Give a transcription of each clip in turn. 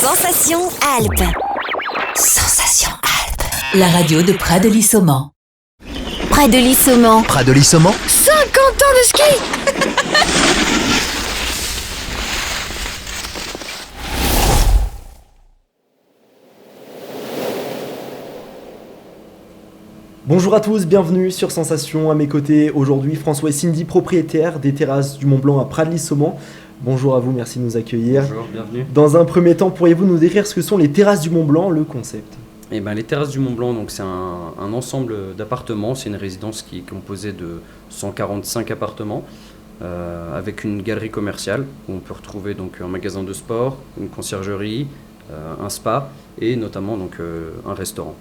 Sensation Alpes. Sensation Alpes. La radio de Près de Lissomant. Près de Lissomant. Près de Lissomant, 50 ans de ski. Bonjour à tous, bienvenue sur Sensation. À mes côtés aujourd'hui, François et Cindy, propriétaires des terrasses du Mont Blanc à Près de Lissomant. Bonjour à vous, merci de nous accueillir. Bonjour, bienvenue. Dans un premier temps, pourriez-vous nous décrire ce que sont les terrasses du Mont Blanc, le concept? Les terrasses du Mont Blanc, donc c'est un ensemble d'appartements. C'est une résidence qui est composée de 145 appartements avec une galerie commerciale où on peut retrouver donc un magasin de sport, une conciergerie, un spa et notamment donc un restaurant.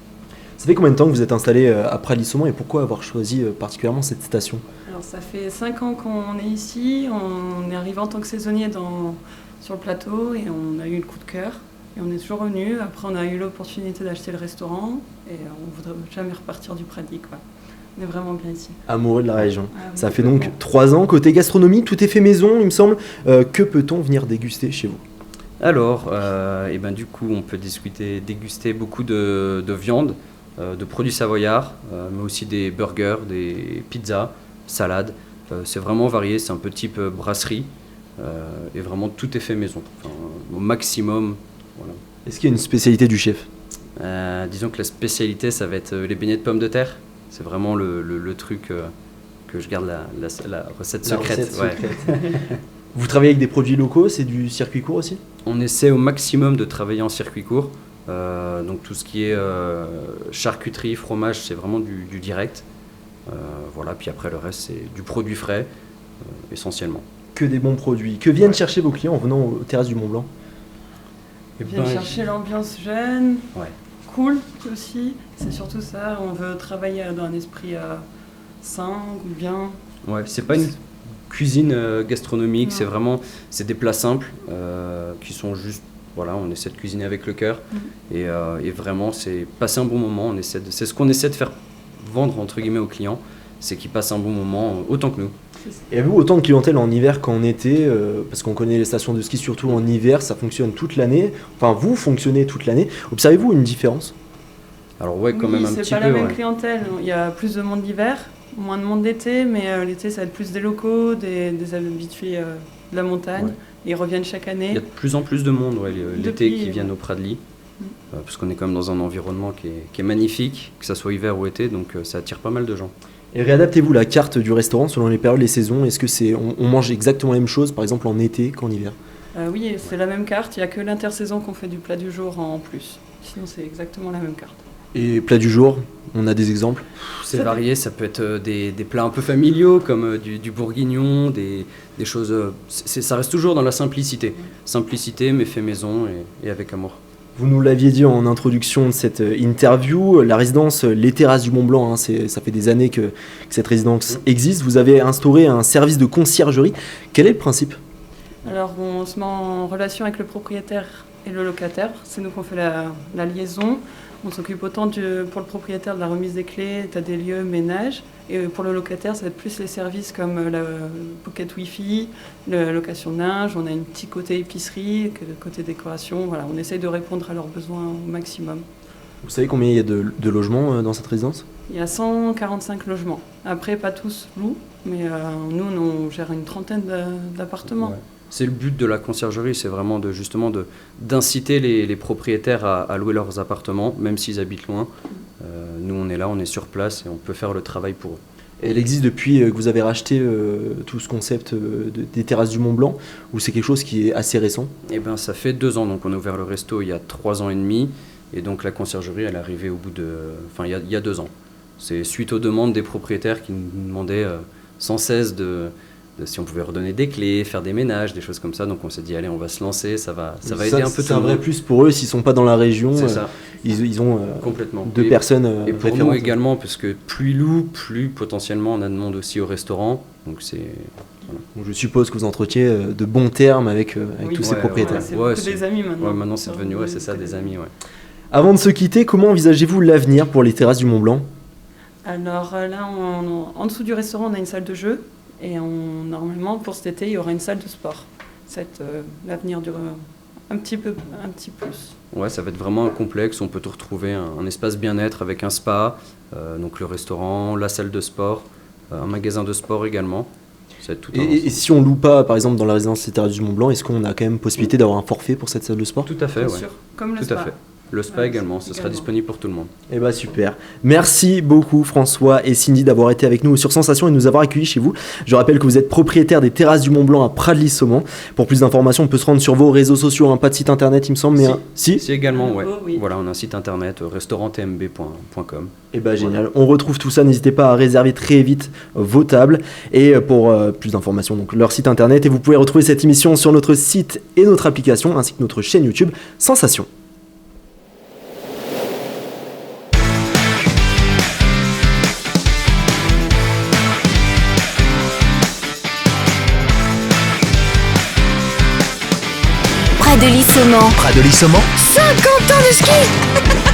Ça fait combien de temps que vous êtes installé à Près de Lissomant et pourquoi avoir choisi particulièrement cette station? Alors ça fait 5 ans qu'on est ici, on est arrivé en tant que saisonnier sur le plateau et on a eu le coup de cœur et on est toujours venu. Après on a eu l'opportunité d'acheter le restaurant et on ne voudrait jamais repartir du Pradi, quoi. On est vraiment bien ici. Amoureux de la région. Ah oui, Ça fait donc complètement. 3 ans. Côté gastronomie, tout est fait maison, il me semble. Que peut-on venir déguster chez vous? Alors, du coup, on peut déguster beaucoup de viande, de produits savoyards, mais aussi des burgers, des pizzas, salades. C'est vraiment varié, c'est un peu type brasserie. Et vraiment, tout est fait maison, enfin, au maximum. Voilà. Est-ce qu'il y a une spécialité du chef? Disons que la spécialité, ça va être les beignets de pommes de terre. C'est vraiment le truc que je garde la recette secrète. La recette secrète. Vous travaillez avec des produits locaux, c'est du circuit court aussi? On essaie au maximum de travailler en circuit court. Donc tout ce qui est charcuterie, fromage, c'est vraiment du direct. Voilà, puis après le reste, c'est du produit frais, essentiellement. Que des bons produits. Que viennent chercher vos clients en venant aux terrasses du Mont Blanc? Et On vient chercher l'ambiance jeune, Ouais. cool aussi, c'est surtout ça, on veut travailler dans un esprit sain, bien. Ouais, c'est pas une cuisine gastronomique, Non. c'est des plats simples qui sont juste, voilà, on essaie de cuisiner avec le cœur et vraiment c'est passer un bon moment. C'est ce qu'on essaie de faire vendre entre guillemets aux clients, c'est qu'ils passent un bon moment autant que nous. Et avez-vous autant de clientèle en hiver qu'en été? Parce qu'on connaît les stations de ski surtout en hiver, ça fonctionne toute l'année. Enfin, vous fonctionnez toute l'année. Observez-vous une différence? Alors ouais, quand Oui, même un c'est petit pas peu. la même Ouais. clientèle, il y a plus de monde l'hiver, moins de monde l'été, mais l'été ça va être plus des locaux, des habitués de la montagne, Ouais. et ils reviennent chaque année. Il y a de plus en plus de monde l'été Depuis, qui viennent au Pradly, parce qu'on est quand même dans un environnement qui est magnifique, que ça soit hiver ou été, donc ça attire pas mal de gens. Et réadaptez-vous la carte du restaurant selon les périodes, les saisons. Est-ce que on mange exactement la même chose, par exemple en été qu'en hiver? Oui, c'est la même carte, il n'y a que l'intersaison qu'on fait du plat du jour en plus. Sinon c'est exactement la même carte. Et plat du jour, on a des exemples? C'est varié, ça peut être des plats un peu familiaux comme du bourguignon, des choses. Ça reste toujours dans la simplicité. Simplicité, mais fait maison et avec amour. Vous nous l'aviez dit en introduction de cette interview, la résidence Les Terrasses du Mont Blanc, ça fait des années que cette résidence existe. Vous avez instauré un service de conciergerie. Quel est le principe? Alors on se met en relation avec le propriétaire et le locataire, c'est nous qu'on fait la liaison. On s'occupe autant pour le propriétaire de la remise des clés, état des lieux, ménage. Et pour le locataire, ça va être plus les services comme la pocket wifi, la location de linge, on a un petit côté épicerie, côté décoration. Voilà, on essaye de répondre à leurs besoins au maximum. Vous savez combien il y a de logements dans cette résidence? Il y a 145 logements. Après, pas tous loups, mais nous, on gère une trentaine d'appartements. Ouais. C'est le but de la conciergerie, c'est vraiment d'inciter les propriétaires à louer leurs appartements, même s'ils habitent loin. Nous, on est là, on est sur place et on peut faire le travail pour eux. Elle existe depuis que vous avez racheté tout ce concept des terrasses du Mont Blanc, ou c'est quelque chose qui est assez récent? Eh ben, ça fait 2 ans, donc on a ouvert le resto il y a 3 ans et demi, et donc la conciergerie, elle est arrivée il y a 2 ans. C'est suite aux demandes des propriétaires qui nous demandaient sans cesse si on pouvait redonner des clés, faire des ménages, des choses comme ça. Donc on s'est dit, allez, on va se lancer, ça va aider un peu tout C'est le un vrai monde. plus pour eux, s'ils sont pas dans la région, C'est ça, ils ont complètement. deux personnes Et pour nous référentes. également, parce que plus ils louent, plus potentiellement on a de monde aussi au restaurant. Donc c'est... Donc, je suppose que vous entretiez de bons termes avec Oui, tous ces ouais, propriétaires. C'est Ouais, beaucoup c'est- des amis maintenant. Ouais, maintenant c'est devenu, c'est ça, des amis, ouais. Avant de se quitter, comment envisagez-vous l'avenir pour les terrasses du Mont Blanc? Alors là, en dessous du restaurant, on a une salle de jeu. Et normalement, pour cet été, il y aura une salle de sport. C'est l'avenir un petit plus. Ouais, ça va être vraiment un complexe. On peut tout retrouver, un espace bien-être avec un spa, donc le restaurant, la salle de sport, un magasin de sport également. Ça va être tout Et si on loue pas, par exemple, dans la résidence littéraire du Mont-Blanc, est-ce qu'on a quand même possibilité d'avoir un forfait pour cette salle de sport ? Tout à fait, Bien ouais. sûr, comme le Tout spa. à fait. Le spa également, ce sera disponible pour tout le monde. Eh bah super. Merci beaucoup François et Cindy d'avoir été avec nous sur Sensation et de nous avoir accueillis chez vous. Je rappelle que vous êtes propriétaire des terrasses du Mont-Blanc à Prades-Lys-Saumon. Pour plus d'informations, on peut se rendre sur vos réseaux sociaux, pas de site internet il me semble, mais Si, également, ouais. Oui. Voilà, on a un site internet, restauranttmb.com. Eh bah génial, on retrouve tout ça, n'hésitez pas à réserver très vite vos tables et pour plus d'informations, donc leur site internet, et vous pouvez retrouver cette émission sur notre site et notre application ainsi que notre chaîne YouTube Sensation. Près de Lys-Saumon. Prades-Lys-Saumon. 50 ans de ski.